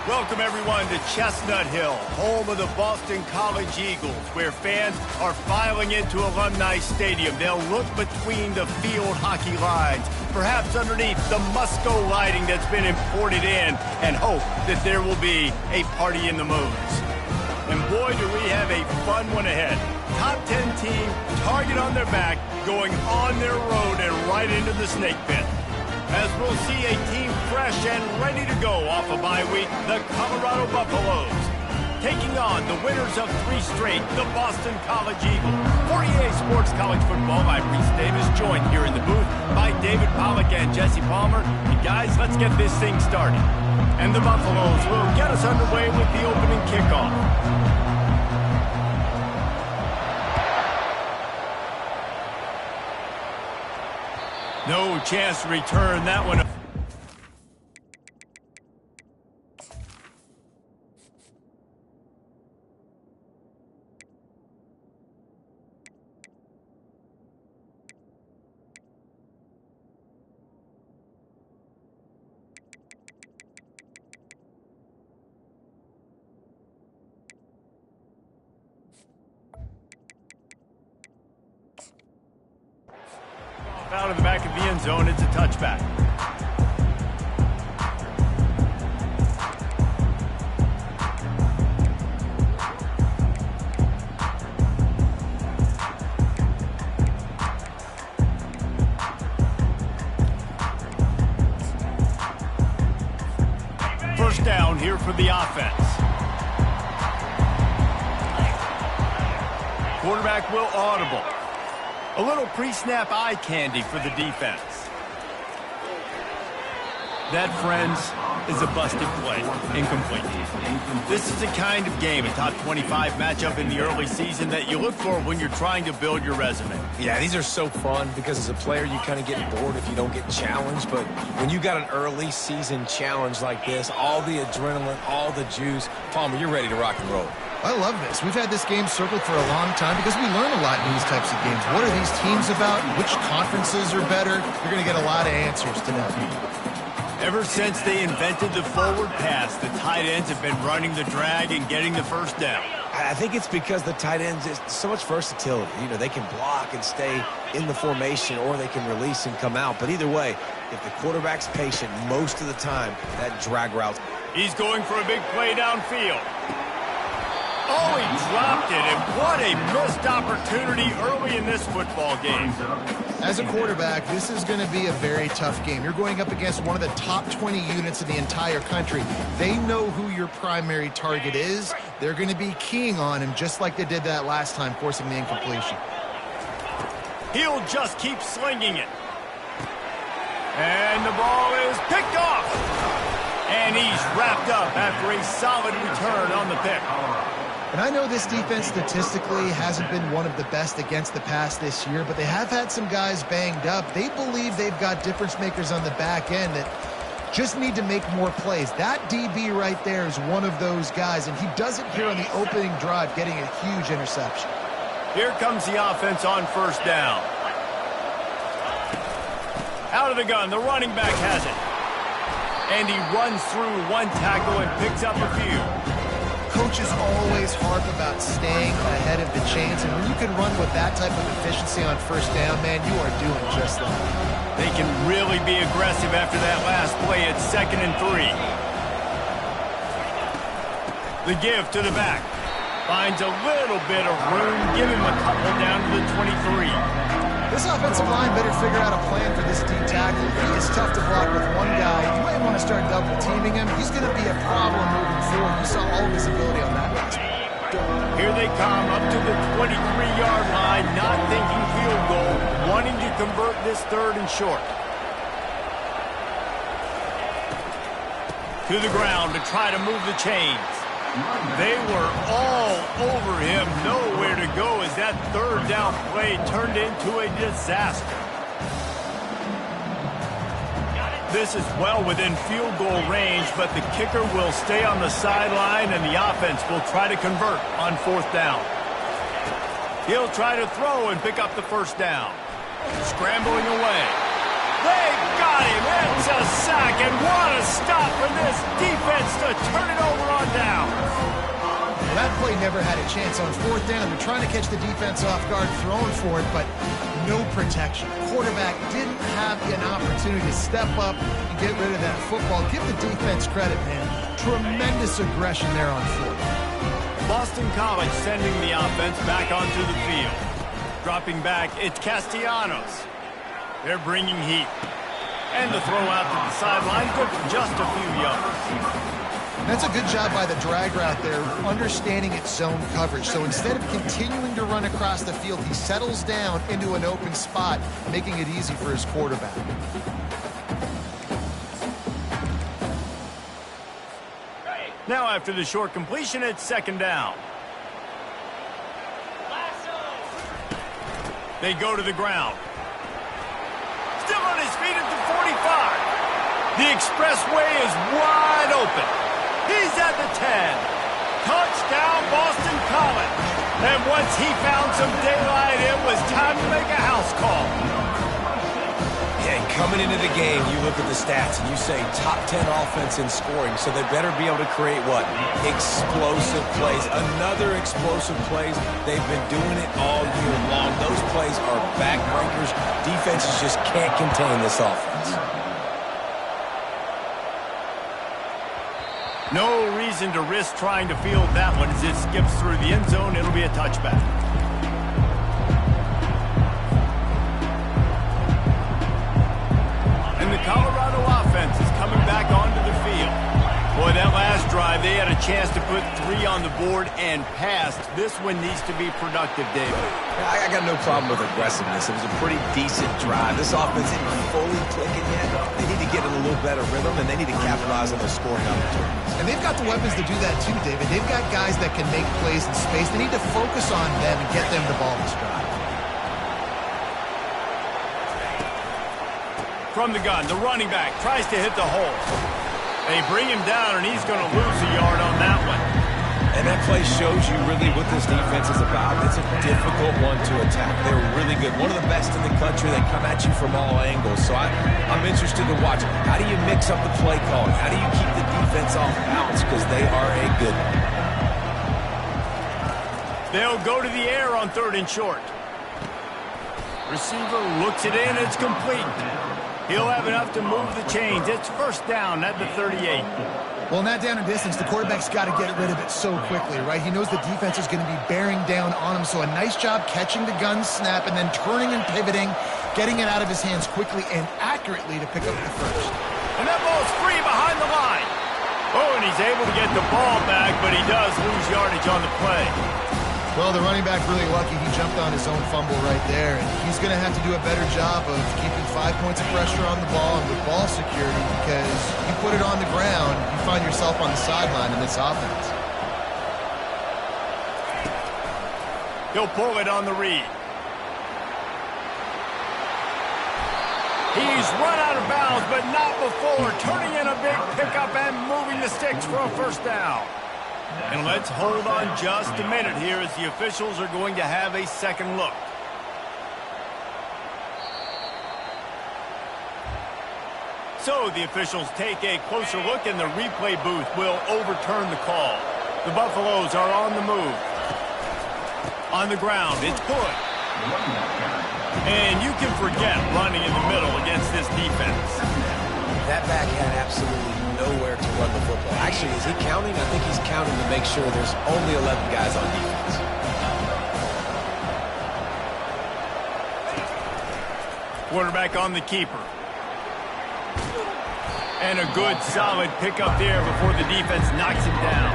Welcome, everyone, to Chestnut Hill, home of the Boston College Eagles, where fans are filing into Alumni Stadium. They'll look between the field hockey lines, perhaps underneath the Musco lighting that's been imported in, and hope that there will be a party in the moons. And boy, do we have a fun one ahead. Top 10 team, target on their back, going on their road and right into the snake pit. As we'll see a team fresh and ready to go off a bye week, the Colorado Buffaloes. Taking on the winners of 3 straight, the Boston College Eagles. For EA Sports College Football, I'm Reese Davis, joined here in the booth by David Pollack and Jesse Palmer. And guys, let's get this thing started. And the Buffaloes will get us underway with the opening kickoff. No chance to return that one. Out of the back of the end zone, it's a touchback. First down here for the offense. Quarterback will audible. A little pre-snap eye candy for the defense. That, friends, is a busted play. Incomplete. This is the kind of game, a top 25 matchup in the early season, that you look for when you're trying to build your resume. Yeah, these are so fun because as a player, you kind of get bored if you don't get challenged. But when you got an early season challenge like this, all the adrenaline, all the juice, Palmer, you're ready to rock and roll. I love this. We've had this game circled for a long time because we learn a lot in these types of games. What are these teams about? Which conferences are better? You're going to get a lot of answers today. Ever since they invented the forward pass, the tight ends have been running the drag and getting the first down. I think it's because the tight ends, is so much versatility. You know, they can block and stay in the formation, or they can release and come out. But either way, if the quarterback's patient most of the time, that drag route. He's going for a big play downfield. Oh, he dropped it, and what a missed opportunity early in this football game. As a quarterback, this is going to be a very tough game. You're going up against one of the top 20 units in the entire country. They know who your primary target is. They're going to be keying on him just like they did that last time, forcing the incompletion. He'll just keep slinging it. And the ball is picked off. And he's wrapped up after a solid return on the pick. And I know this defense statistically hasn't been one of the best against the pass this year, but they have had some guys banged up. They believe they've got difference makers on the back end that just need to make more plays. That DB right there is one of those guys, and he does it here on the opening drive, getting a huge interception. Here comes the offense on first down. Out of the gun, the running back has it. And he runs through one tackle and picks up a few. Coaches always harp about staying ahead of the chains, and when you can run with that type of efficiency on first down, man, you are doing just that. They can really be aggressive after that last play at 2nd and 3. The give to the back. Finds a little bit of room. Give him a couple down to the 23. This offensive line better figure out a plan for this D tackle. He is tough to block with one guy. You might want to start double teaming him. He's going to be a problem moving forward. You saw all of his ability on that last one. Here they come up to the 23-yard line, not thinking field goal, wanting to convert this 3rd and short. To the ground to try to move the chains. They were all over him, nowhere to go as that 3rd down play turned into a disaster. This is well within field goal range, but the kicker will stay on the sideline and the offense will try to convert on 4th down. He'll try to throw and pick up the first down. Scrambling away. They got him. It's a sack, and what a stop for this defense to to turn it over on down. Well, that play never had a chance on fourth down. They're trying to catch the defense off guard, throwing for it, but no protection. Quarterback didn't have an opportunity to step up and get rid of that football. Give the defense credit, man. Tremendous aggression there on fourth. Boston College sending the offense back onto the field. Dropping back, it's Castellanos. They're bringing heat. And the throw out to the sideline, good for just a few yards. That's a good job by the drag route there, understanding its zone coverage. So instead of continuing to run across the field, he settles down into an open spot, making it easy for his quarterback. Now after the short completion, it's second down. They go to the ground. Still on his feet at the 45. The expressway is wide open. He's at the 10. Touchdown, Boston College. And once he found some daylight, it was time to make a house call. Yeah, and coming into the game, you look at the stats and you say top 10 offense in scoring, so they better be able to create what? Explosive plays. Another explosive plays. They've been doing it all year long. Those plays are backbreakers. Defenses just can't contain this offense. No reason to risk trying to field that one as it skips through the end zone. It'll be a touchback. And the Colorado offense is coming back onto the field. Boy, that last drive, they had a chance to put 3 on the board and passed. This one needs to be productive, David. I got no problem with aggressiveness. It was a pretty decent drive. This offense isn't fully clicking yet. They need to get in a little better rhythm, and they need to capitalize on those scoring opportunities. And they've got the weapons to do that too, David. They've got guys that can make plays in space. They need to focus on them and get them the ball this drive. From the gun, the running back tries to hit the hole. They bring him down, and he's going to lose a yard on that one. And that play shows you really what this defense is about. It's a difficult one to attack. They're really good. One of the best in the country. They come at you from all angles. So I'm interested to watch. How do you mix up the play calling? How do you keep the defense off balance? Because they are a good one. They'll go to the air on 3rd and short. Receiver looks it in. It's complete. He'll have enough to move the chains. It's first down at the 38. Well, in that down and distance, the quarterback's got to get rid of it so quickly, right? He knows the defense is going to be bearing down on him, so a nice job catching the gun snap and then turning and pivoting, getting it out of his hands quickly and accurately to pick up the first. And that ball's free behind the line. Oh, and he's able to get the ball back, but he does lose yardage on the play. Well, the running back really lucky. He jumped on his own fumble right there, and he's going to have to do a better job of keeping 5 points of pressure on the ball and with ball security, because you put it on the ground, you find yourself on the sideline in this offense. He'll pull it on the read. He's run out of bounds, but not before turning in a big pickup and moving the sticks for a first down. And let's hold on just a minute here as the officials are going to have a second look. So the officials take a closer look, and the replay booth will overturn the call. The Buffaloes are on the move. On the ground, it's good. And you can forget running in the middle against this defense. That back had absolutely nowhere to run the football. Actually, is he counting? I think he's counting to make sure there's only 11 guys on defense. Quarterback on the keeper. And a good, solid pickup there before the defense knocks him down.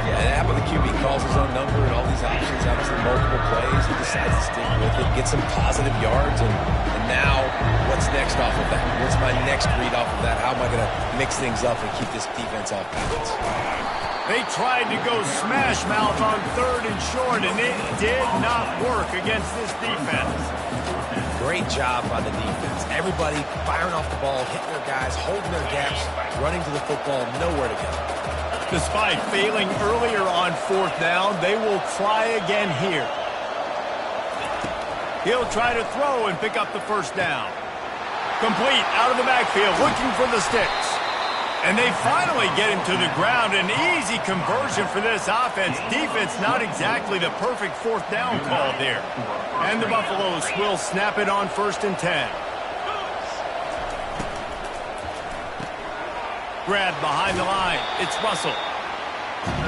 Yeah, how about the QB calls his own number and all these options, obviously multiple plays. He decides to stick with it, get some positive yards, and now what's next off of that? What's my next read off of that? How am I going to mix things up and keep this defense off balance? They tried to go smash mouth on 3rd and short, and it did not work against this defense. Great job by the defense. Everybody firing off the ball, hitting their guys, holding their gaps, running to the football, nowhere to go. Despite failing earlier on 4th down, they will try again here. He'll try to throw and pick up the first down. Complete out of the backfield, looking for the sticks. And they finally get him to the ground. An easy conversion for this offense. Defense not exactly the perfect fourth down call there. And the Buffaloes will snap it on 1st and 10. Grabbed behind the line. It's Russell.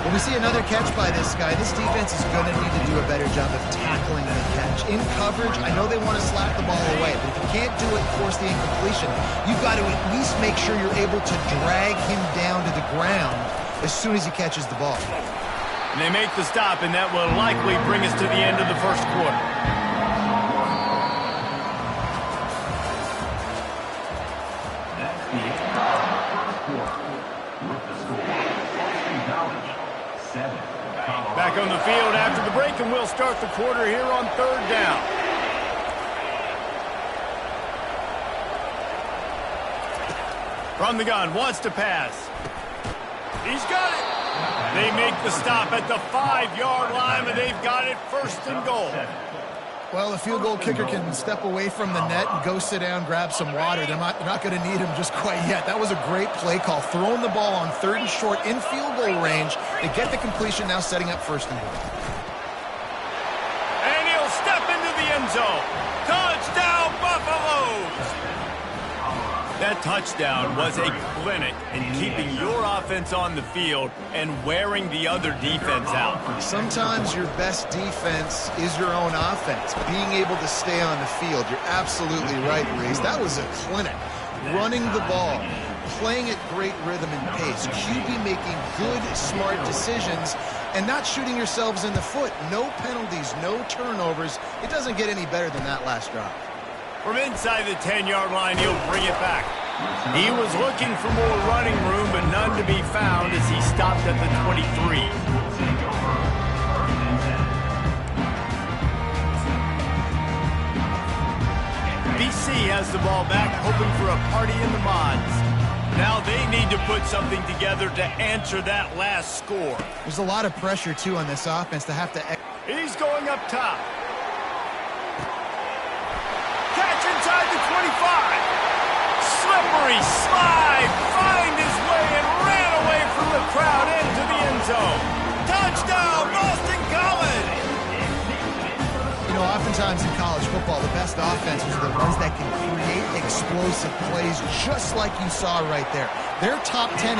When we see another catch by this guy, this defense is going to need to do a better job of tackling the catch. In coverage, I know they want to slap the ball away, but if you can't do it and force the incompletion, you've got to at least make sure you're able to drag him down to the ground as soon as he catches the ball. And they make the stop, and that will likely bring us to the end of the first quarter. Back on the field after the break, and we'll start the quarter here on 3rd down. From the gun, wants to pass. He's got it. They make the stop at the 5-yard line, and they've got it 1st and goal. Well, a field goal kicker can step away from the net and go sit down, grab some water. They're not going to need him just quite yet. That was a great play call. Throwing the ball on 3rd and short in field goal range. They get the completion, now setting up 1st and goal. And he'll step into the end zone. Touchdown, Buffaloes! That touchdown was a clinic in keeping your offense on the field and wearing the other defense out. Sometimes your best defense is your own offense. Being able to stay on the field, you're absolutely right, Reese. That was a clinic. Running the ball, playing at great rhythm and pace, QB making good, smart decisions, and not shooting yourselves in the foot. No penalties, no turnovers. It doesn't get any better than that last drive. From inside the 10-yard line, he'll bring it back. He was looking for more running room, but none to be found as he stopped at the 23. BC has the ball back, hoping for a party in the mods. Now they need to put something together to answer that last score. There's a lot of pressure, too, on this offense to have to... He's going up top. Catch inside the 25. Slippery slide, find his way and ran away from the crowd into the end zone. Touchdown, Boston College! You know, oftentimes in college football, the best offenses are the ones that can create explosive plays just like you saw right there. They're top 10 in